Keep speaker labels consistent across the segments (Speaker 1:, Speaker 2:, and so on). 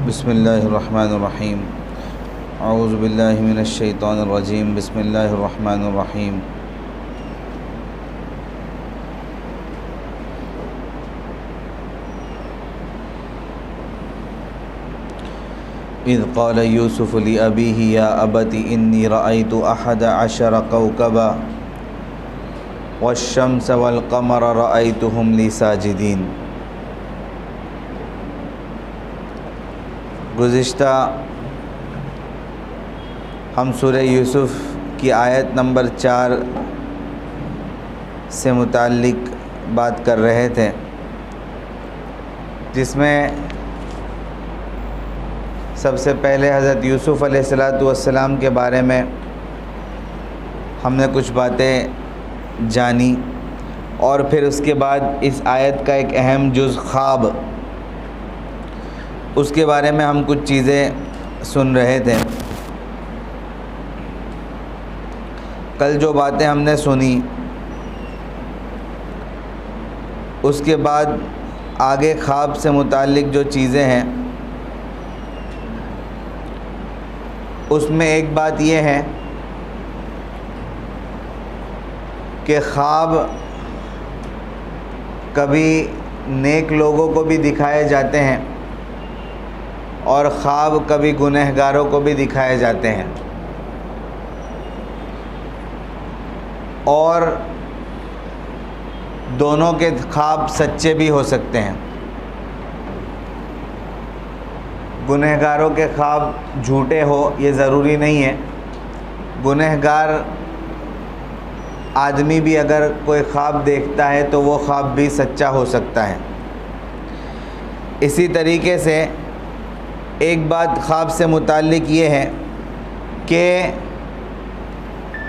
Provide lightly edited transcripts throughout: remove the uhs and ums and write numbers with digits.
Speaker 1: بسم اللہ الرحمن الرحیم اعوذ باللہ من الشیطان الرجیم بسم اللہ الرحمن الرحیم اذ قال یوسف لأبیہ یا ابت انی رأیت 11 کوکبا والشمس والقمر رأیتهم لی ساجدین۔ گزشتہ ہم سورہ یوسف کی آیت نمبر 4 سے متعلق بات کر رہے تھے، جس میں سب سے پہلے حضرت یوسف علیہ السلام کے بارے میں ہم نے کچھ باتیں جانی، اور پھر اس کے بعد اس آیت کا ایک اہم جز خواب، اس کے بارے میں ہم کچھ چیزیں سن رہے تھے۔ کل جو باتیں ہم نے سنی، اس کے بعد آگے خواب سے متعلق جو چیزیں ہیں، اس میں ایک بات یہ ہے کہ خواب کبھی نیک لوگوں کو بھی دکھائے جاتے ہیں اور خواب کبھی گنہگاروں کو بھی دکھائے جاتے ہیں، اور دونوں کے خواب سچے بھی ہو سکتے ہیں۔ گنہگاروں کے خواب جھوٹے ہو یہ ضروری نہیں ہے، گنہگار آدمی بھی اگر کوئی خواب دیکھتا ہے تو وہ خواب بھی سچا ہو سکتا ہے۔ اسی طریقے سے ایک بات خواب سے متعلق یہ ہے کہ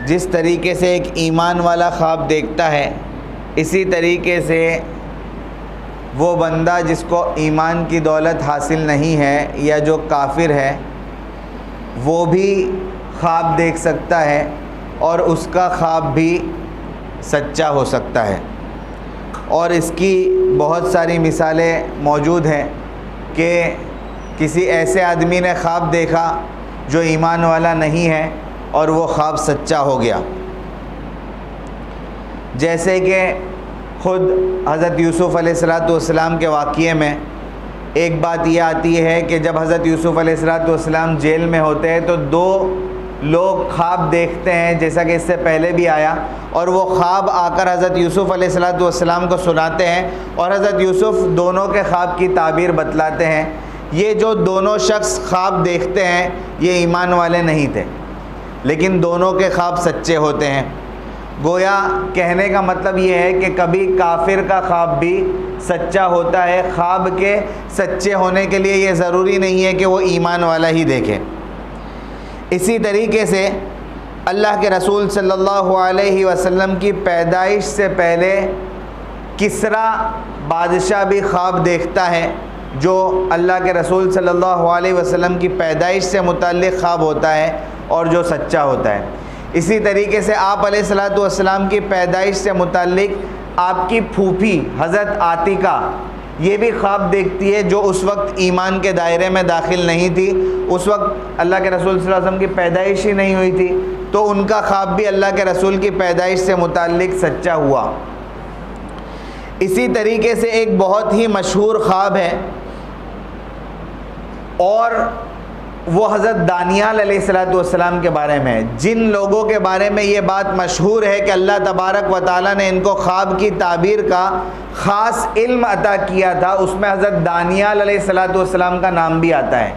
Speaker 1: جس طریقے سے ایک ایمان والا خواب دیکھتا ہے، اسی طریقے سے وہ بندہ جس کو ایمان کی دولت حاصل نہیں ہے یا جو کافر ہے، وہ بھی خواب دیکھ سکتا ہے اور اس کا خواب بھی سچا ہو سکتا ہے۔ اور اس کی بہت ساری مثالیں موجود ہیں کہ کسی ایسے آدمی نے خواب دیکھا جو ایمان والا نہیں ہے اور وہ خواب سچا ہو گیا، جیسے کہ خود حضرت یوسف علیہ السلام کے واقعے میں ایک بات یہ آتی ہے کہ جب حضرت یوسف علیہ السلام جیل میں ہوتے ہیں تو 2 لوگ خواب دیکھتے ہیں، جیسا کہ اس سے پہلے بھی آیا، اور وہ خواب آ کر حضرت یوسف علیہ السلام کو سناتے ہیں، اور حضرت یوسف دونوں کے خواب کی تعبیر بتلاتے ہیں۔ یہ جو دونوں شخص خواب دیکھتے ہیں یہ ایمان والے نہیں تھے، لیکن دونوں کے خواب سچے ہوتے ہیں۔ گویا کہنے کا مطلب یہ ہے کہ کبھی کافر کا خواب بھی سچا ہوتا ہے، خواب کے سچے ہونے کے لیے یہ ضروری نہیں ہے کہ وہ ایمان والا ہی دیکھے۔ اسی طریقے سے اللہ کے رسول صلی اللہ علیہ وسلم کی پیدائش سے پہلے کسریٰ بادشاہ بھی خواب دیکھتا ہے، جو اللہ کے رسول صلی اللہ علیہ وسلم کی پیدائش سے متعلق خواب ہوتا ہے اور جو سچا ہوتا ہے۔ اسی طریقے سے آپ علیہ السلام کی پیدائش سے متعلق آپ کی پھوپھی حضرت عاتقہ یہ بھی خواب دیکھتی ہے، جو اس وقت ایمان کے دائرے میں داخل نہیں تھی، اس وقت اللہ کے رسول صلی اللہ علیہ وسلم کی پیدائش ہی نہیں ہوئی تھی، تو ان کا خواب بھی اللہ کے رسول کی پیدائش سے متعلق سچا ہوا۔ اسی طریقے سے ایک بہت ہی مشہور خواب ہے، اور وہ حضرت دانیال علیہ السلام کے بارے میں ہے۔ جن لوگوں کے بارے میں یہ بات مشہور ہے کہ اللہ تبارک و تعالیٰ نے ان کو خواب کی تعبیر کا خاص علم عطا کیا تھا، اس میں حضرت دانیال علیہ السلام کا نام بھی آتا ہے۔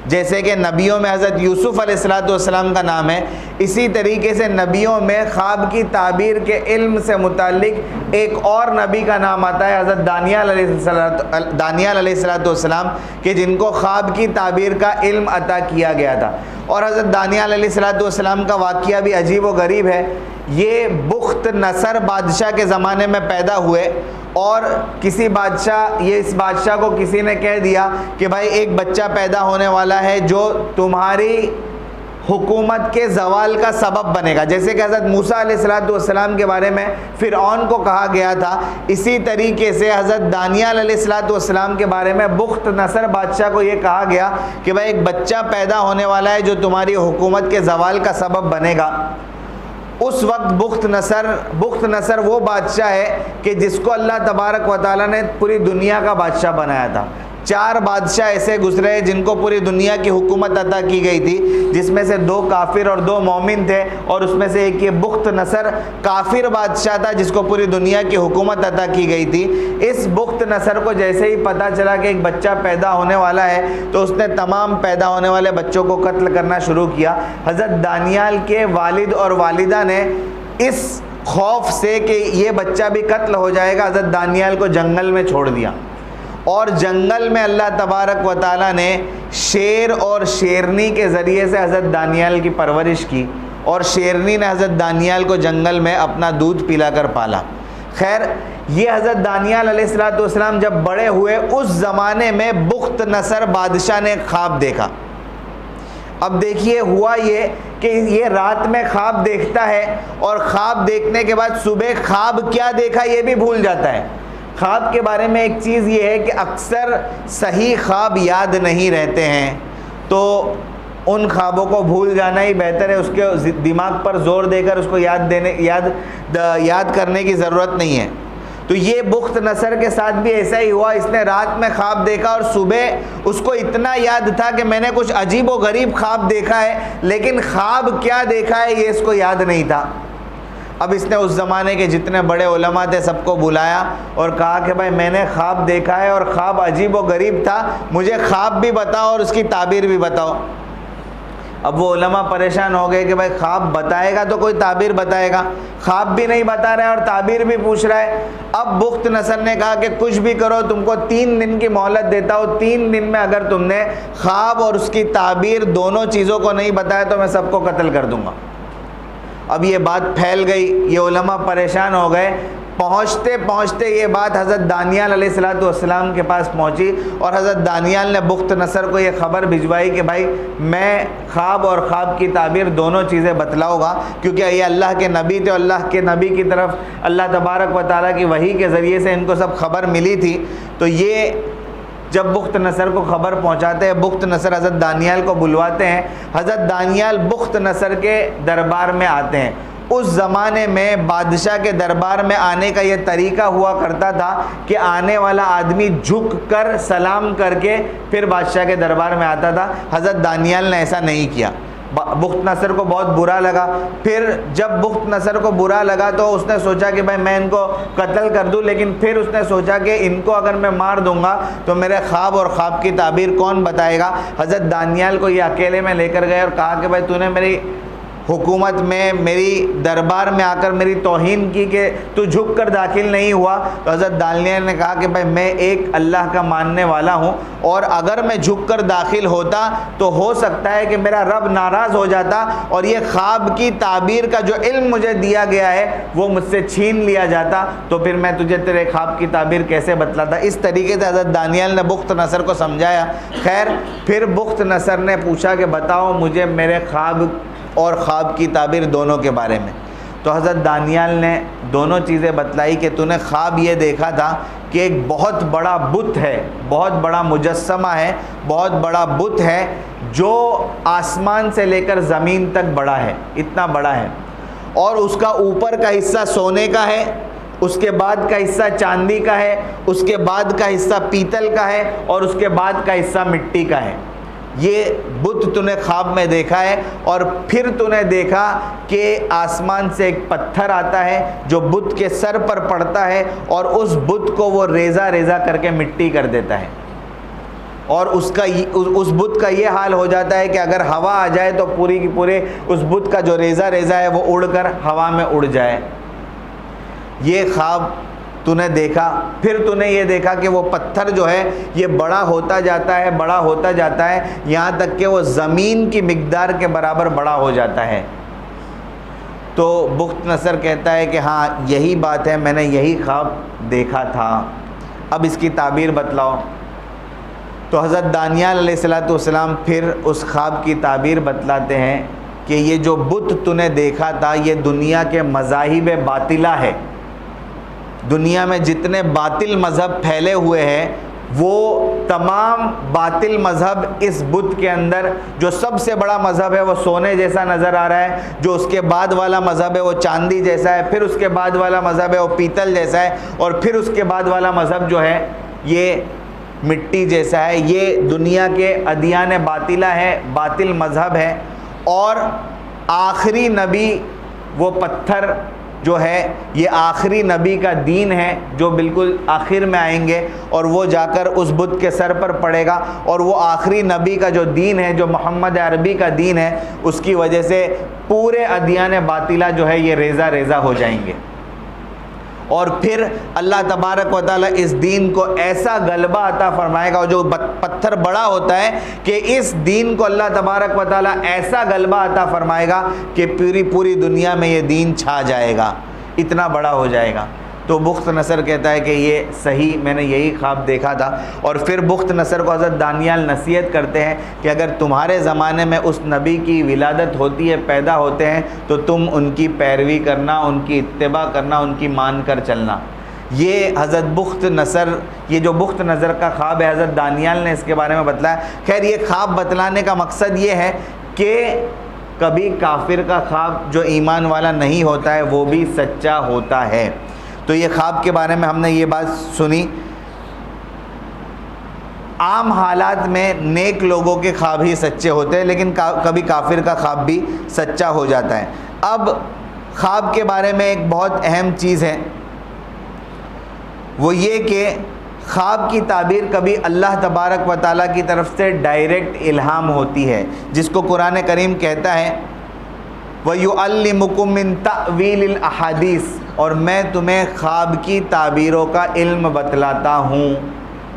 Speaker 1: جیسے کہ نبیوں میں حضرت یوسف علیہ السلام کا نام ہے، اسی طریقے سے نبیوں میں خواب کی تعبیر کے علم سے متعلق ایک اور نبی کا نام آتا ہے، حضرت دانیال علیہ السلام، کہ جن کو خواب کی تعبیر کا علم عطا کیا گیا تھا۔ اور حضرت دانیال علیہ السلام کا واقعہ بھی عجیب و غریب ہے۔ یہ بخت نصر بادشاہ کے زمانے میں پیدا ہوئے، اور کسی بادشاہ، یہ اس بادشاہ کو کسی نے کہہ دیا کہ بھائی ایک بچہ پیدا ہونے والا ہے جو تمہاری حکومت کے زوال کا سبب بنے گا. جیسے کہ حضرت موسیٰ علیہ السلام کے بارے میں فرعون کو کہا گیا تھا, اسی طریقے سے حضرت دانیال علیہ السلام کے بارے میں بخت نصر بادشاہ کو یہ کہا گیا کہ بھائی ایک بچہ پیدا ہونے والا ہے جو تمہاری حکومت کے زوال کا سبب بنے گا. اس وقت بخت نصر وہ بادشاہ ہے کہ جس کو اللہ تبارک و تعالیٰ نے پوری دنیا کا بادشاہ بنایا تھا. 4 بادشاہ ایسے گزرے جن کو پوری دنیا کی حکومت عطا کی گئی تھی, جس میں سے 2 کافر اور 2 مومن تھے, اور اس میں سے ایک یہ بخت نصر کافر بادشاہ تھا جس کو پوری دنیا کی حکومت عطا کی گئی تھی. اس بخت نصر کو جیسے ہی پتہ چلا کہ ایک بچہ پیدا ہونے والا ہے تو اس نے تمام پیدا ہونے والے بچوں کو قتل کرنا شروع کیا. حضرت دانیال کے والد اور والدہ نے اس خوف سے کہ یہ بچہ بھی قتل ہو جائے گا حضرت دانیال کو جنگل میں چھوڑ دیا, اور جنگل میں اللہ تبارک و تعالیٰ نے شیر اور شیرنی کے ذریعے سے حضرت دانیال کی پرورش کی, اور شیرنی نے حضرت دانیال کو جنگل میں اپنا دودھ پلا کر پالا. خیر, یہ حضرت دانیال علیہ السلام جب بڑے ہوئے اس زمانے میں بخت نصر بادشاہ نے خواب دیکھا. اب دیکھیے ہوا یہ کہ یہ رات میں خواب دیکھتا ہے, اور خواب دیکھنے کے بعد صبح خواب کیا دیکھا یہ بھی بھول جاتا ہے. خواب کے بارے میں ایک چیز یہ ہے کہ اکثر صحیح خواب یاد نہیں رہتے ہیں, تو ان خوابوں کو بھول جانا ہی بہتر ہے. اس کے دماغ پر زور دے کر اس کو یاد کرنے کی ضرورت نہیں ہے. تو یہ بخت نصر کے ساتھ بھی ایسا ہی ہوا. اس نے رات میں خواب دیکھا اور صبح اس کو اتنا یاد تھا کہ میں نے کچھ عجیب و غریب خواب دیکھا ہے, لیکن خواب کیا دیکھا ہے یہ اس کو یاد نہیں تھا. اب اس نے اس زمانے کے جتنے بڑے علماء تھے سب کو بلایا اور کہا کہ بھائی میں نے خواب دیکھا ہے اور خواب عجیب و غریب تھا, مجھے خواب بھی بتاؤ اور اس کی تعبیر بھی بتاؤ. اب وہ علماء پریشان ہو گئے کہ بھائی خواب بتائے گا تو کوئی تعبیر بتائے گا, خواب بھی نہیں بتا رہا ہے اور تعبیر بھی پوچھ رہا ہے. اب بخت نصر نے کہا کہ کچھ بھی کرو, تم کو 3 دن کی مہلت دیتا ہوں, 3 دن میں اگر تم نے خواب اور اس کی تعبیر دونوں چیزوں کو نہیں بتایا تو میں سب کو قتل کر دوں گا. اب یہ بات پھیل گئی, یہ علماء پریشان ہو گئے. پہنچتے پہنچتے یہ بات حضرت دانیال علیہ السلام کے پاس پہنچی, اور حضرت دانیال نے بخت نصر کو یہ خبر بھجوائی کہ بھائی میں خواب اور خواب کی تعبیر دونوں چیزیں بتلاؤں گا, کیونکہ یہ اللہ کے نبی تھے, اللہ کے نبی کی طرف اللہ تبارک و تعالیٰ کی وحی کے ذریعے سے ان کو سب خبر ملی تھی. تو یہ جب بخت نصر کو خبر پہنچاتے ہیں, بخت نصر حضرت دانیال کو بلواتے ہیں. حضرت دانیال بخت نصر کے دربار میں آتے ہیں. اس زمانے میں بادشاہ کے دربار میں آنے کا یہ طریقہ ہوا کرتا تھا کہ آنے والا آدمی جھک کر سلام کر کے پھر بادشاہ کے دربار میں آتا تھا. حضرت دانیال نے ایسا نہیں کیا. بخت نصر کو بہت برا لگا. پھر جب بخت نصر کو برا لگا تو اس نے سوچا کہ بھائی میں ان کو قتل کر دوں, لیکن پھر اس نے سوچا کہ ان کو اگر میں مار دوں گا تو میرے خواب اور خواب کی تعبیر کون بتائے گا. حضرت دانیال کو یہ اکیلے میں لے کر گئے اور کہا کہ بھائی تو نے میری حکومت میں میری دربار میں آ کر میری توہین کی کہ تو جھک کر داخل نہیں ہوا. تو حضرت دانیال نے کہا کہ بھائی میں ایک اللہ کا ماننے والا ہوں, اور اگر میں جھک کر داخل ہوتا تو ہو سکتا ہے کہ میرا رب ناراض ہو جاتا اور یہ خواب کی تعبیر کا جو علم مجھے دیا گیا ہے وہ مجھ سے چھین لیا جاتا, تو پھر میں تجھے تیرے خواب کی تعبیر کیسے بتلاتا. اس طریقے سے حضرت دانیال نے بخت نصر کو سمجھایا. خیر, پھر بخت نصر نے پوچھا کہ بتاؤ مجھے میرے خواب اور خواب کی تعبیر دونوں کے بارے میں. تو حضرت دانیال نے دونوں چیزیں بتلائی کہ تو نے خواب یہ دیکھا تھا کہ ایک بہت بڑا بت ہے, بہت بڑا مجسمہ ہے, بہت بڑا بت ہے جو آسمان سے لے کر زمین تک بڑا ہے, اتنا بڑا ہے, اور اس کا اوپر کا حصہ سونے کا ہے, اس کے بعد کا حصہ چاندی کا ہے, اس کے بعد کا حصہ پیتل کا ہے, اور اس کے بعد کا حصہ مٹی کا ہے. یہ بت تو نے خواب میں دیکھا ہے. اور پھر تو نے دیکھا کہ آسمان سے ایک پتھر آتا ہے جو بت کے سر پر پڑتا ہے, اور اس بت کو وہ ریزہ ریزہ کر کے مٹی کر دیتا ہے, اور اس بت کا یہ حال ہو جاتا ہے کہ اگر ہوا آ جائے تو پوری کی پورے اس بت کا جو ریزہ ریزہ ہے وہ اڑ کر ہوا میں اڑ جائے. یہ خواب تو نے دیکھا. پھر تو نے یہ دیکھا کہ وہ پتھر جو ہے یہ بڑا ہوتا جاتا ہے, بڑا ہوتا جاتا ہے, یہاں تک کہ وہ زمین کی مقدار کے برابر بڑا ہو جاتا ہے. تو بخت نصر کہتا ہے کہ ہاں یہی بات ہے, میں نے یہی خواب دیکھا تھا, اب اس کی تعبیر بتلاؤ. تو حضرت دانیال علیہ السلام پھر اس خواب کی تعبیر بتلاتے ہیں کہ یہ جو بت تو نے دیکھا تھا یہ دنیا کے مذاہب باطلہ ہے. دنیا میں جتنے باطل مذہب پھیلے ہوئے ہیں وہ تمام باطل مذہب اس بت کے اندر، جو سب سے بڑا مذہب ہے وہ سونے جیسا نظر آ رہا ہے، جو اس کے بعد والا مذہب ہے وہ چاندی جیسا ہے، پھر اس کے بعد والا مذہب ہے وہ پیتل جیسا ہے، اور پھر اس کے بعد والا مذہب جو ہے یہ مٹی جیسا ہے. یہ دنیا کے ادیان باطلہ ہے، باطل مذہب ہے. اور آخری نبی وہ پتھر جو ہے یہ آخری نبی کا دین ہے جو بالکل آخر میں آئیں گے، اور وہ جا کر اس بت کے سر پر پڑے گا، اور وہ آخری نبی کا جو دین ہے جو محمد عربی کا دین ہے اس کی وجہ سے پورے ادیان باطلہ جو ہے یہ ریزہ ریزہ ہو جائیں گے. اور پھر اللہ تبارک و تعالیٰ اس دین کو ایسا غلبہ عطا فرمائے گا، جو پتھر بڑا ہوتا ہے کہ اس دین کو اللہ تبارک و تعالیٰ ایسا غلبہ عطا فرمائے گا کہ پوری دنیا میں یہ دین چھا جائے گا، اتنا بڑا ہو جائے گا. تو بخت نصر کہتا ہے کہ یہ صحیح، میں نے یہی خواب دیکھا تھا. اور پھر بخت نصر کو حضرت دانیال نصیحت کرتے ہیں کہ اگر تمہارے زمانے میں اس نبی کی ولادت ہوتی ہے، پیدا ہوتے ہیں، تو تم ان کی پیروی کرنا، ان کی اتباع کرنا، ان کی مان کر چلنا. یہ حضرت بخت نصر، یہ جو بخت نظر کا خواب ہے حضرت دانیال نے اس کے بارے میں بتلایا. خیر یہ خواب بتلانے کا مقصد یہ ہے کہ کبھی کافر کا خواب جو ایمان والا نہیں ہوتا ہے وہ بھی سچا ہوتا ہے. تو یہ خواب کے بارے میں ہم نے یہ بات سنی. عام حالات میں نیک لوگوں کے خواب ہی سچے ہوتے ہیں، لیکن کبھی کافر کا خواب بھی سچا ہو جاتا ہے. اب خواب کے بارے میں ایک بہت اہم چیز ہے، وہ یہ کہ خواب کی تعبیر کبھی اللہ تبارک و تعالیٰ کی طرف سے ڈائریکٹ الہام ہوتی ہے، جس کو قرآن کریم کہتا ہے وَيُعَلِّمُكُم مِّن تَأْوِيلِ الْأَحَادِيثِ، اور میں تمہیں خواب کی تعبیروں کا علم بتلاتا ہوں.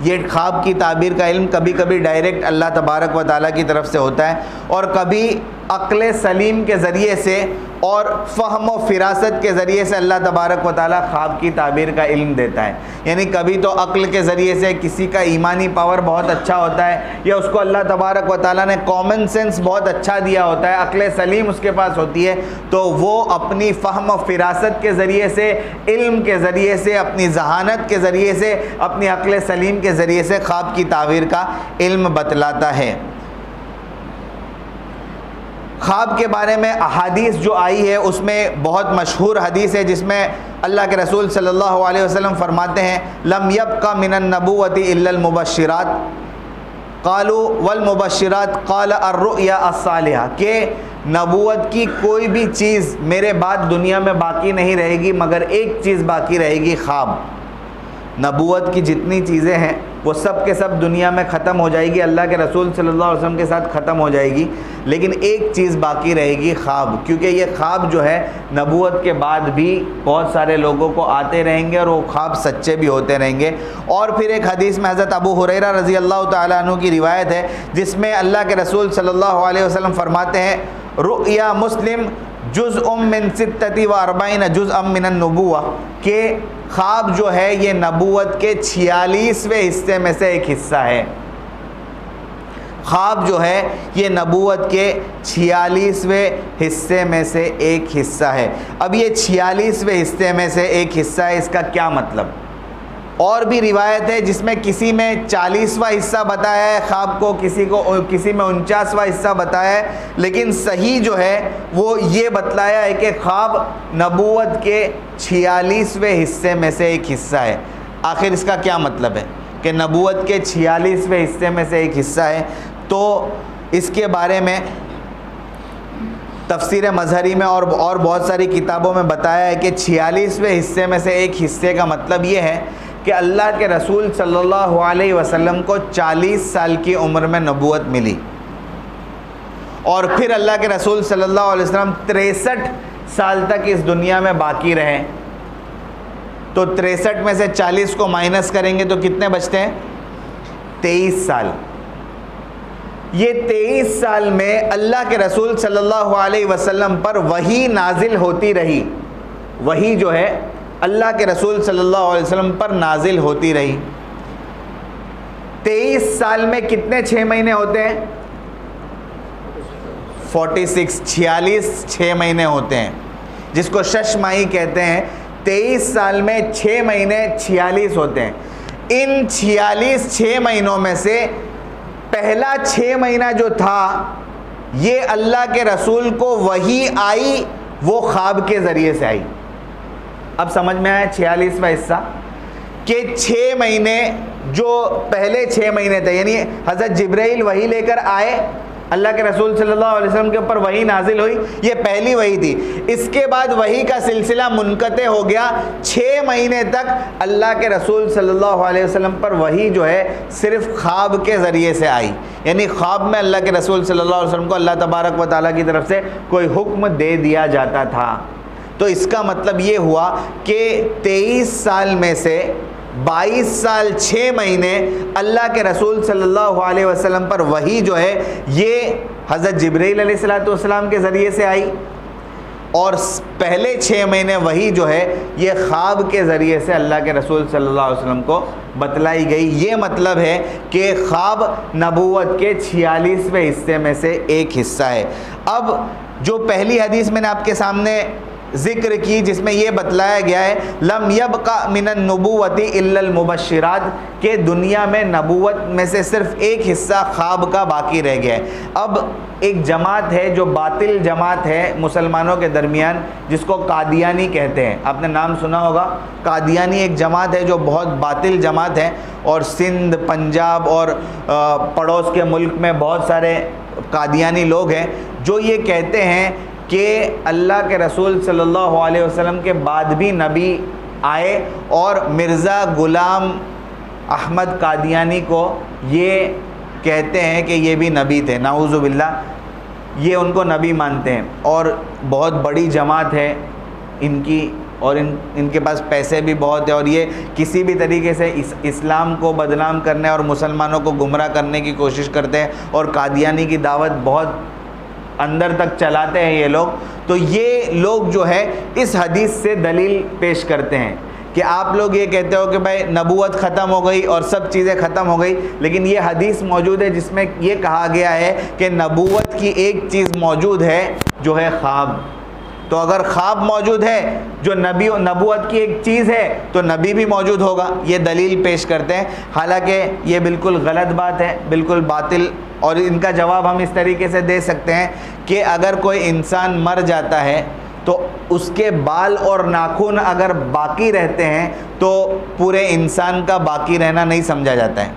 Speaker 1: یہ خواب کی تعبیر کا علم کبھی کبھی ڈائریکٹ اللہ تبارک و تعالیٰ کی طرف سے ہوتا ہے، اور کبھی عقل سلیم کے ذریعے سے اور فہم و فراست کے ذریعے سے اللہ تبارک و تعالیٰ خواب کی تعبیر کا علم دیتا ہے. یعنی کبھی تو عقل کے ذریعے سے کسی کا ایمانی پاور بہت اچھا ہوتا ہے، یا اس کو اللہ تبارک و تعالیٰ نے کامن سینس بہت اچھا دیا ہوتا ہے، عقل سلیم اس کے پاس ہوتی ہے، تو وہ اپنی فہم و فراست کے ذریعے سے، علم کے ذریعے سے، اپنی ذہانت کے ذریعے سے، اپنی عقل سلیم کے ذریعے سے خواب کی تعبیر کا علم بتلاتا ہے. خواب کے بارے میں احادیث جو آئی ہے اس میں بہت مشہور حدیث ہے جس میں اللہ کے رسول صلی اللہ علیہ وسلم فرماتے ہیں لم یبق من النبوۃ الا المبشرات قالوا والمبشرات قال الرؤیا الصالحہ، کہ نبوت کی کوئی بھی چیز میرے بعد دنیا میں باقی نہیں رہے گی مگر ایک چیز باقی رہے گی، خواب. نبوت کی جتنی چیزیں ہیں وہ سب کے سب دنیا میں ختم ہو جائے گی، اللہ کے رسول صلی اللہ علیہ وسلم کے ساتھ ختم ہو جائے گی، لیکن ایک چیز باقی رہے گی، خواب. کیونکہ یہ خواب جو ہے نبوت کے بعد بھی بہت سارے لوگوں کو آتے رہیں گے اور وہ خواب سچے بھی ہوتے رہیں گے. اور پھر ایک حدیث میں حضرت ابو ہریرہ رضی اللہ تعالیٰ عنہ کی روایت ہے جس میں اللہ کے رسول صلی اللہ علیہ وسلم فرماتے ہیں رؤیا مسلم جزء من 46 جزءا من النبوہ، کہ خواب جو ہے یہ نبوت کے 46ویں حصے میں سے ایک حصہ ہے. خواب جو ہے یہ نبوت کے 46ویں حصے میں سے ایک حصہ ہے. اب یہ 46ویں حصے میں سے ایک حصہ ہے، اس کا کیا مطلب؟ اور بھی روایت ہے جس میں کسی میں 40واں حصہ بتایا ہے خواب کو، کسی میں 49واں حصہ بتایا ہے، لیکن صحیح جو ہے وہ یہ بتلایا ہے کہ خواب نبوت کے 46ویں حصے میں سے ایک حصہ ہے. آخر اس کا کیا مطلب ہے کہ نبوت کے 46ویں حصے میں سے ایک حصہ ہے؟ تو اس کے بارے میں تفسیر مظہری میں اور بہت ساری کتابوں میں بتایا ہے کہ 46ویں حصے میں سے ایک حصے کا مطلب یہ ہے کہ اللہ کے رسول صلی اللہ علیہ وسلم کو 40 سال کی عمر میں نبوت ملی، اور پھر اللہ کے رسول صلی اللہ علیہ وسلم 63 سال تک اس دنیا میں باقی رہے. تو 63 میں سے 40 کو مائنس کریں گے تو کتنے بچتے ہیں؟ 23 سال. یہ 23 سال میں اللہ کے رسول صلی اللہ علیہ وسلم پر وحی نازل ہوتی رہی. وحی جو ہے اللہ کے رسول صلی اللہ علیہ وسلم پر نازل ہوتی رہی. 23 سال میں کتنے 6 مہینے ہوتے ہیں؟ 46 6 مہینے ہوتے ہیں، جس کو شش ماہی کہتے ہیں۔ 23 سال میں 6 مہینے 46 ہوتے ہیں۔ ان 46 6 مہینوں میں سے پہلا 6 مہینہ جو تھا یہ اللہ کے رسول کو وحی آئی، وہ خواب کے ذریعے سے آئی۔ اب سمجھ میں آیا 46واں حصہ کہ 6 مہینے جو پہلے 6 مہینے تھے، یعنی حضرت جبرائیل وحی لے کر آئے، اللہ کے رسول صلی اللہ علیہ وسلم کے اوپر وحی نازل ہوئی، یہ پہلی وحی تھی۔ اس کے بعد وحی کا سلسلہ منقطع ہو گیا، 6 مہینے تک اللہ کے رسول صلی اللہ علیہ وسلم پر وحی جو ہے صرف خواب کے ذریعے سے آئی، یعنی خواب میں اللہ کے رسول صلی اللہ علیہ وسلم کو اللہ تبارک و تعالیٰ کی طرف سے کوئی حکم دے دیا جاتا تھا۔ تو اس کا مطلب یہ ہوا کہ 23 سال میں سے 22 سال 6 مہینے اللہ کے رسول صلی اللہ علیہ وسلم پر وحی جو ہے یہ حضرت جبرائیل علیہ السلام کے ذریعے سے آئی، اور پہلے 6 مہینے وحی جو ہے یہ خواب کے ذریعے سے اللہ کے رسول صلی اللہ علیہ وسلم کو بتلائی گئی۔ یہ مطلب ہے کہ خواب نبوت کے 46ویں حصے میں سے ایک حصہ ہے۔ اب جو پہلی حدیث میں نے آپ کے سامنے ذکر کی جس میں یہ بتلایا گیا ہے لم یبقى من النبوۃ الا المبشرات، کہ دنیا میں نبوت میں سے صرف ایک حصہ خواب کا باقی رہ گیا ہے۔ اب ایک جماعت ہے جو باطل جماعت ہے مسلمانوں کے درمیان، جس کو قادیانی کہتے ہیں، آپ نے نام سنا ہوگا۔ قادیانی ایک جماعت ہے جو بہت باطل جماعت ہے، اور سندھ، پنجاب اور پڑوس کے ملک میں بہت سارے قادیانی لوگ ہیں جو یہ کہتے ہیں کہ اللہ کے رسول صلی اللہ علیہ وسلم کے بعد بھی نبی آئے، اور مرزا غلام احمد قادیانی کو یہ کہتے ہیں کہ یہ بھی نبی تھے، نعوذ باللہ، یہ ان کو نبی مانتے ہیں، اور بہت بڑی جماعت ہے ان کی، اور ان کے پاس پیسے بھی بہت ہیں، اور یہ کسی بھی طریقے سے اسلام کو بدنام کرنے اور مسلمانوں کو گمراہ کرنے کی کوشش کرتے ہیں، اور قادیانی کی دعوت بہت اندر تک چلاتے ہیں یہ لوگ۔ تو یہ لوگ جو ہے اس حدیث سے دلیل پیش کرتے ہیں کہ آپ لوگ یہ کہتے ہو کہ بھائی نبوت ختم ہو گئی اور سب چیزیں ختم ہو گئی، لیکن یہ حدیث موجود ہے جس میں یہ کہا گیا ہے کہ نبوت کی ایک چیز موجود ہے جو ہے خواب۔ تو اگر خواب موجود ہے جو نبوت کی ایک چیز ہے تو نبی بھی موجود ہوگا، یہ دلیل پیش کرتے ہیں۔ حالانکہ یہ بالکل غلط بات ہے، بالکل باطل، اور ان کا جواب ہم اس طریقے سے دے سکتے ہیں کہ اگر کوئی انسان مر جاتا ہے تو اس کے بال اور ناخن اگر باقی رہتے ہیں تو پورے انسان کا باقی رہنا نہیں سمجھا جاتا ہے۔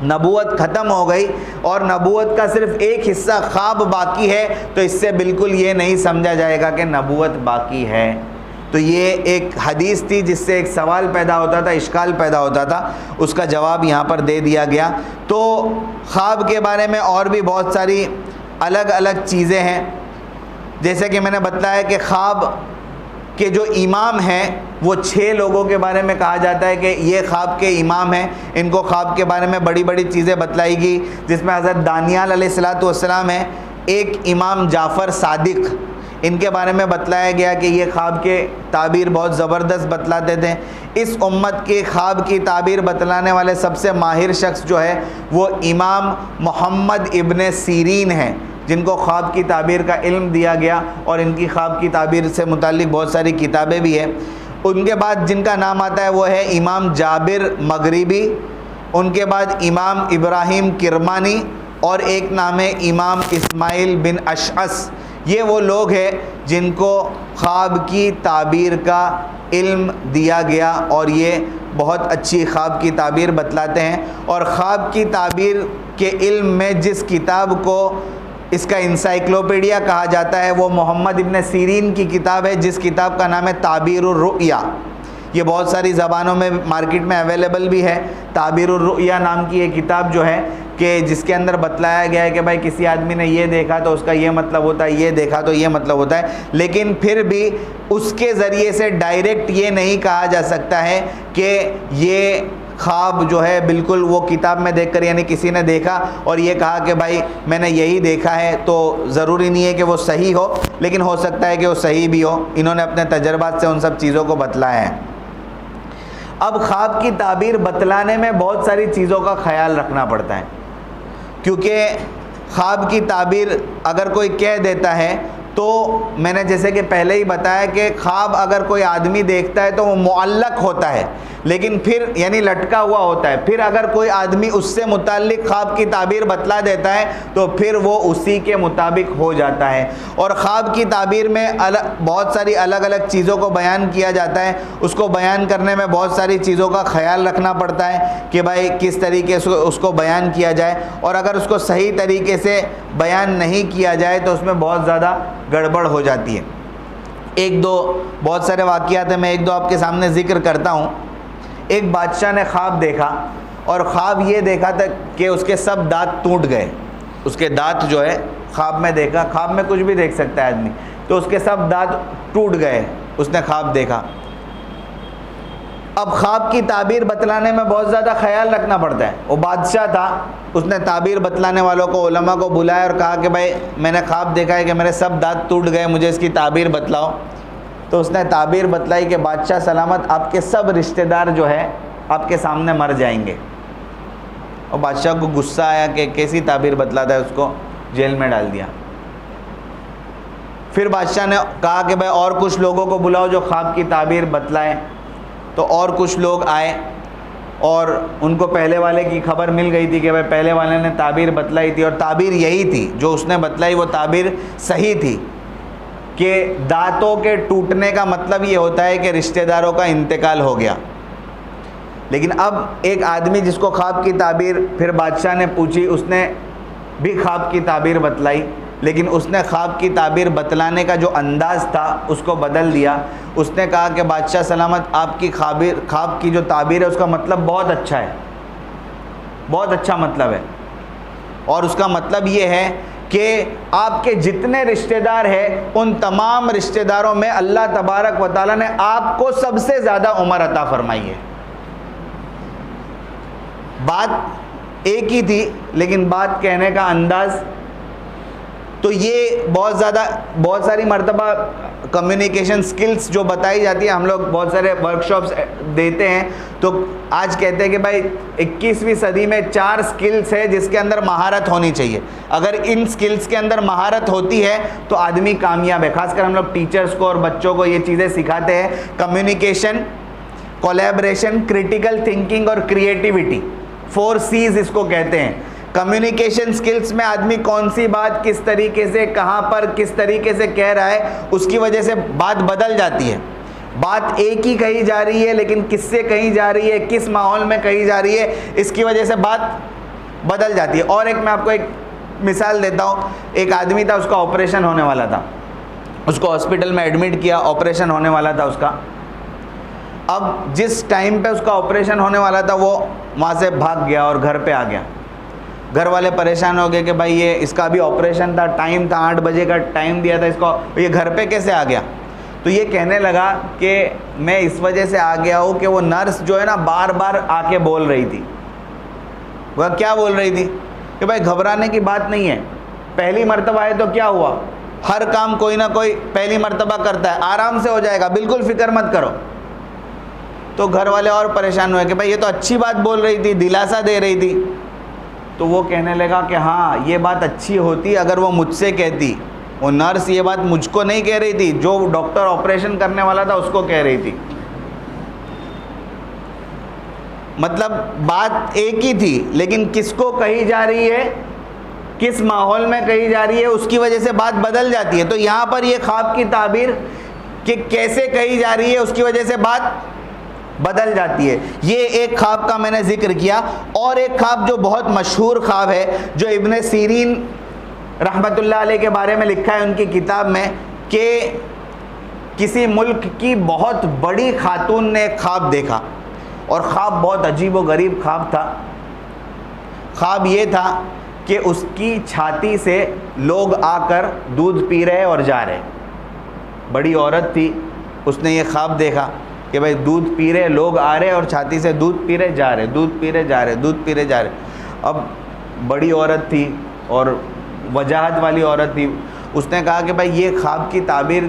Speaker 1: نبوت ختم ہو گئی اور نبوت کا صرف ایک حصہ خواب باقی ہے تو اس سے بالکل یہ نہیں سمجھا جائے گا کہ نبوت باقی ہے۔ تو یہ ایک حدیث تھی جس سے ایک سوال پیدا ہوتا تھا، اشکال پیدا ہوتا تھا، اس کا جواب یہاں پر دے دیا گیا۔ تو خواب کے بارے میں اور بھی بہت ساری الگ الگ چیزیں ہیں، جیسے کہ میں نے بتایا کہ خواب کے جو امام ہیں وہ 6 لوگوں کے بارے میں کہا جاتا ہے کہ یہ خواب کے امام ہیں، ان کو خواب کے بارے میں بڑی بڑی چیزیں بتلائی گئی، جس میں حضرت دانیال علیہ السلام ہیں، ایک امام جعفر صادق، ان کے بارے میں بتلایا گیا کہ یہ خواب کے تعبیر بہت زبردست بتلاتے تھے۔ اس امت کے خواب کی تعبیر بتلانے والے سب سے ماہر شخص جو ہے وہ امام محمد ابن سیرین ہیں، جن کو خواب کی تعبیر کا علم دیا گیا، اور ان کی خواب کی تعبیر سے متعلق بہت ساری کتابیں بھی ہیں۔ ان کے بعد جن کا نام آتا ہے وہ ہے امام جابر مغربی، ان کے بعد امام ابراہیم کرمانی، اور ایک نام ہے امام اسماعیل بن اشعث۔ یہ وہ لوگ ہیں جن کو خواب کی تعبیر کا علم دیا گیا، اور یہ بہت اچھی خواب کی تعبیر بتلاتے ہیں۔ اور خواب کی تعبیر کے علم میں جس کتاب کو اس کا انسائکلوپیڈیا کہا جاتا ہے وہ محمد ابن سیرین کی کتاب ہے، جس کتاب کا نام ہے تعبیر الرؤیا۔ یہ بہت ساری زبانوں میں مارکیٹ میں اویلیبل بھی ہے۔ تعبیر الرؤیا نام کی یہ کتاب جو ہے کہ جس کے اندر بتلایا گیا ہے کہ بھائی کسی آدمی نے یہ دیکھا تو اس کا یہ مطلب ہوتا ہے، یہ دیکھا تو یہ مطلب ہوتا ہے، لیکن پھر بھی اس کے ذریعے سے ڈائریکٹ یہ نہیں کہا جا سکتا ہے کہ یہ خواب جو ہے بالکل وہ کتاب میں دیکھ کر، یعنی کسی نے دیکھا اور یہ کہا کہ بھائی میں نے یہی دیکھا ہے، تو ضروری نہیں ہے کہ وہ صحیح ہو، لیکن ہو سکتا ہے کہ وہ صحیح بھی ہو۔ انہوں نے اپنے تجربات سے ان سب چیزوں کو بتلایا ہے۔ اب خواب کی تعبیر بتلانے میں بہت ساری چیزوں کا خیال رکھنا پڑتا ہے، کیونکہ خواب کی تعبیر اگر کوئی کہہ دیتا ہے تو میں نے جیسے کہ پہلے ہی بتایا کہ خواب اگر کوئی آدمی دیکھتا ہے تو وہ معلق ہوتا ہے، لیکن پھر یعنی لٹکا ہوا ہوتا ہے، پھر اگر کوئی آدمی اس سے متعلق خواب کی تعبیر بتلا دیتا ہے تو پھر وہ اسی کے مطابق ہو جاتا ہے۔ اور خواب کی تعبیر میں بہت ساری الگ الگ چیزوں کو بیان کیا جاتا ہے، اس کو بیان کرنے میں بہت ساری چیزوں کا خیال رکھنا پڑتا ہے کہ بھائی کس طریقے سے اس کو بیان کیا جائے، اور اگر اس کو صحیح طریقے سے بیان نہیں کیا جائے تو اس میں بہت زیادہ گڑبڑ ہو جاتی ہے۔ ایک دو بہت سارے واقعات ہیں، میں ایک دو آپ کے سامنے ذکر کرتا ہوں۔ ایک بادشاہ نے خواب دیکھا، اور خواب یہ دیکھا تھا کہ اس کے سب دانت ٹوٹ گئے، اس کے دانت جو ہے خواب میں دیکھا، خواب میں کچھ بھی دیکھ سکتا ہے آدمی، تو اس کے سب دانت ٹوٹ گئے، اس نے خواب دیکھا۔ اب خواب کی تعبیر بتلانے میں بہت زیادہ خیال رکھنا پڑتا ہے۔ وہ بادشاہ تھا، اس نے تعبیر بتلانے والوں کو، علماء کو بلایا اور کہا کہ بھائی میں نے خواب دیکھا ہے کہ میرے سب دانت ٹوٹ گئے، مجھے اس کی تعبیر بتلاؤ۔ تو اس نے تعبیر بتلائی کہ بادشاہ سلامت آپ کے سب رشتہ دار جو ہے آپ کے سامنے مر جائیں گے۔ اور بادشاہ کو غصہ آیا کہ کیسی تعبیر بتلاتا ہے، اس کو جیل میں ڈال دیا۔ پھر بادشاہ نے کہا کہ بھائی اور کچھ لوگوں کو بلاؤ جو خواب کی تعبیر بتلائیں۔ تو اور کچھ لوگ آئے اور ان کو پہلے والے کی خبر مل گئی تھی کہ بھائی پہلے والے نے تعبیر بتلائی تھی، اور تعبیر یہی تھی جو اس نے بتلائی، وہ تعبیر صحیح تھی کہ دانتوں کے ٹوٹنے کا مطلب یہ ہوتا ہے کہ رشتہ داروں کا انتقال ہو گیا۔ لیکن اب ایک آدمی جس کو خواب کی تعبیر پھر بادشاہ نے پوچھی، اس نے بھی خواب کی تعبیر بتلائی، لیکن اس نے خواب کی تعبیر بتلانے کا جو انداز تھا اس کو بدل دیا۔ اس نے کہا کہ بادشاہ سلامت آپ کی خواب کی جو تعبیر ہے اس کا مطلب بہت اچھا ہے، بہت اچھا مطلب ہے، اور اس کا مطلب یہ ہے کہ آپ کے جتنے رشتہ دار ہیں ان تمام رشتہ داروں میں اللہ تبارک و تعالیٰ نے آپ کو سب سے زیادہ عمر عطا فرمائی ہے۔ بات ایک ہی تھی لیکن بات کہنے کا انداز، تو یہ بہت ساری مرتبہ کمیونیکیشن سکلز جو بتائی جاتی ہیں، ہم لوگ بہت سارے ورکشاپس دیتے ہیں، تو آج کہتے ہیں کہ بھائی 21ویں صدی میں 4 سکلز ہے جس کے اندر مہارت ہونی چاہیے، اگر ان سکلز کے اندر مہارت ہوتی ہے تو آدمی کامیاب ہے۔ خاص کر ہم لوگ ٹیچرز کو اور بچوں کو یہ چیزیں سکھاتے ہیں، کمیونیکیشن، کولیبریشن، کریٹیکل تھنکنگ اور کریٹیوٹی، 4 C's اس کو کہتے ہیں۔ کمیونیکیشن سکلز میں آدمی کون سی بات کس طریقے سے کہاں پر کس طریقے سے کہہ رہا ہے، اس کی وجہ سے بات بدل جاتی ہے۔ بات ایک ہی کہی جا رہی ہے لیکن کس سے کہی جا رہی ہے، کس ماحول میں کہی جا رہی ہے، اس کی وجہ سے بات بدل جاتی ہے۔ اور ایک میں آپ کو ایک مثال دیتا ہوں۔ ایک آدمی تھا، اس کا آپریشن ہونے والا تھا، اس کو ہاسپٹل میں ایڈمٹ کیا، آپریشن ہونے والا تھا اس کا۔ اب جس ٹائم پہ اس کا آپریشن ہونے والا تھا وہ وہاں سے بھاگ گیا اور گھر پہ آ گیا۔ گھر والے پریشان ہو گئے کہ بھائی یہ اس کا بھی آپریشن تھا، ٹائم تھا، 8 بجے کا ٹائم دیا تھا اس کو، یہ گھر پہ کیسے آ گیا؟ تو یہ کہنے لگا کہ میں اس وجہ سے آ گیا ہوں کہ وہ نرس جو ہے نا بار بار آ کے بول رہی تھی۔ وہ کیا بول رہی تھی کہ بھائی گھبرانے کی بات نہیں ہے، پہلی مرتبہ آئے تو کیا ہوا، ہر کام کوئی نہ کوئی پہلی مرتبہ کرتا ہے، آرام سے ہو جائے گا، بالکل فکر مت کرو۔ تو گھر والے اور پریشان ہوئے کہ بھائی یہ تو اچھی بات بول رہی تھی، دلاسا دے رہی تھی۔ تو وہ کہنے لگا کہ ہاں یہ بات اچھی ہوتی اگر وہ مجھ سے کہتی، وہ نرس یہ بات مجھ کو نہیں کہہ رہی تھی، جو ڈاکٹر آپریشن کرنے والا تھا اس کو کہہ رہی تھی۔ مطلب بات ایک ہی تھی لیکن کس کو کہی جا رہی ہے، کس ماحول میں کہی جا رہی ہے، اس کی وجہ سے بات بدل جاتی ہے۔ تو یہاں پر یہ خواب کی تعبیر کہ کیسے کہی جا رہی ہے اس کی وجہ سے بات بدل جاتی ہے۔ یہ ایک خواب کا میں نے ذکر کیا۔ اور ایک خواب جو بہت مشہور خواب ہے، جو ابن سیرین رحمۃ اللہ علیہ کے بارے میں لکھا ہے ان کی کتاب میں، کہ کسی ملک کی بہت بڑی خاتون نے ایک خواب دیکھا، اور خواب بہت عجیب و غریب خواب تھا۔ خواب یہ تھا کہ اس کی چھاتی سے لوگ آ کر دودھ پی رہے اور جا رہے۔ بڑی عورت تھی، اس نے یہ خواب دیکھا کہ بھائی دودھ پی رہے، لوگ آ رہے اور چھاتی سے دودھ پی رہے جا رہے، دودھ پی رہے جا رہے، دودھ پی رہے جا رہے۔ اب بڑی عورت تھی اور وجاہت والی عورت تھی، اس نے کہا کہ بھائی یہ خواب کی تعبیر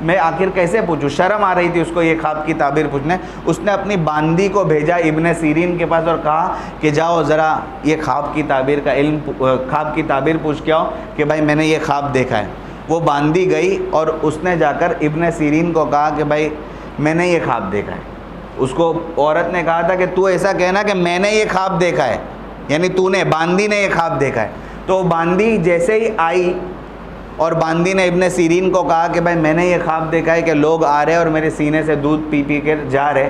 Speaker 1: میں آخر کیسے پوچھوں، شرم آ رہی تھی اس کو یہ خواب کی تعبیر پوچھنے. اس نے اپنی باندی کو بھیجا ابن سیرین کے پاس اور کہا کہ جاؤ ذرا یہ خواب کی تعبیر کا علم، خواب کی تعبیر پوچھ کے آؤ کہ بھائی میں نے یہ خواب دیکھا ہے. وہ باندی گئی اور اس نے جا کر ابن سیرین کو کہا کہ بھائی میں نے یہ خواب دیکھا ہے. اس کو عورت نے کہا تھا کہ تو ایسا کہنا کہ میں نے یہ خواب دیکھا ہے، یعنی تو نے، باندی نے یہ خواب دیکھا ہے. تو باندی جیسے ہی آئی اور باندی نے ابن سیرین کو کہا کہ بھائی میں نے یہ خواب دیکھا ہے کہ لوگ آ رہے اور میرے سینے سے دودھ پی پی کے جا رہے.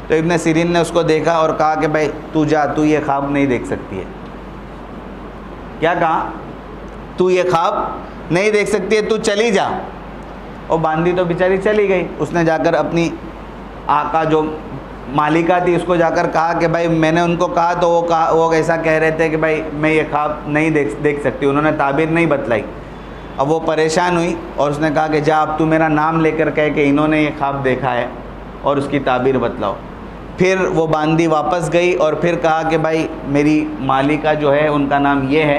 Speaker 1: تو ابن سیرین نے اس کو دیکھا اور کہا کہ بھائی تو جا، تو یہ خواب نہیں دیکھ سکتی ہے. کیا کہا؟ تو یہ خواب نہیں دیکھ سکتی ہے، تو چلی جا. اور باندی تو بیچاری چلی گئی. اس نے جا کر اپنی آقا جو مالکہ تھی اس کو جا کر کہا کہ بھائی میں نے ان کو کہا تو وہ ایسا کہہ رہے تھے کہ بھائی میں یہ خواب نہیں دیکھ سکتی، انہوں نے تعبیر نہیں بتلائی. اب وہ پریشان ہوئی اور اس نے کہا کہ جا اب تو میرا نام لے کر کہے کہ انہوں نے یہ خواب دیکھا ہے اور اس کی تعبیر بتلاؤ. پھر وہ باندی واپس گئی اور پھر کہا کہ بھائی میری مالکہ جو ہے ان کا نام یہ ہے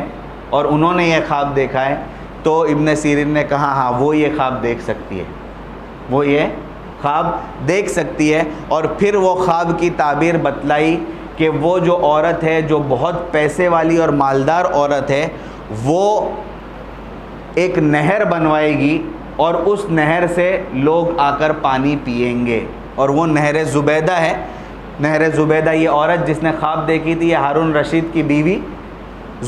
Speaker 1: اور انہوں نے یہ خواب دیکھا ہے. تو ابن سیرین نے کہا ہاں وہ یہ خواب دیکھ سکتی ہے، وہ یہ خواب دیکھ سکتی ہے. اور پھر وہ خواب کی تعبیر بتلائی کہ وہ جو عورت ہے جو بہت پیسے والی اور مالدار عورت ہے، وہ ایک نہر بنوائے گی اور اس نہر سے لوگ آ کر پانی پئیں گے. اور وہ نہر زبیدہ ہے. نہر زبیدہ یہ عورت جس نے خواب دیکھی تھی یہ ہارون رشید کی بیوی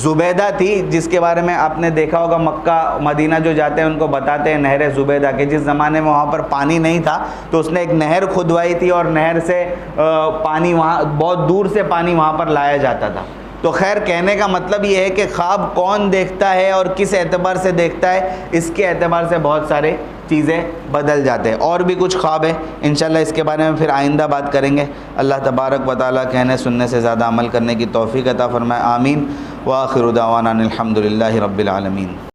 Speaker 1: زبیدہ تھی، جس کے بارے میں آپ نے دیکھا ہوگا مکہ مدینہ جو جاتے ہیں ان کو بتاتے ہیں نہر زبیدہ کہ جس زمانے میں وہاں پر پانی نہیں تھا تو اس نے ایک نہر کھدوائی تھی اور نہر سے پانی وہاں بہت دور سے پانی وہاں پر لایا جاتا تھا. تو خیر کہنے کا مطلب یہ ہے کہ خواب کون دیکھتا ہے اور کس اعتبار سے دیکھتا ہے، اس کے اعتبار سے بہت سارے چیزیں بدل جاتے ہیں. اور بھی کچھ خواب ہیں انشاءاللہ اس کے بارے میں پھر آئندہ بات کریں گے. اللہ تبارک و تعالیٰ کہنے سننے سے زیادہ عمل کرنے کی توفیق عطا فرمائے. آمین. وآخر دعوانا الحمد للہ رب العالمین.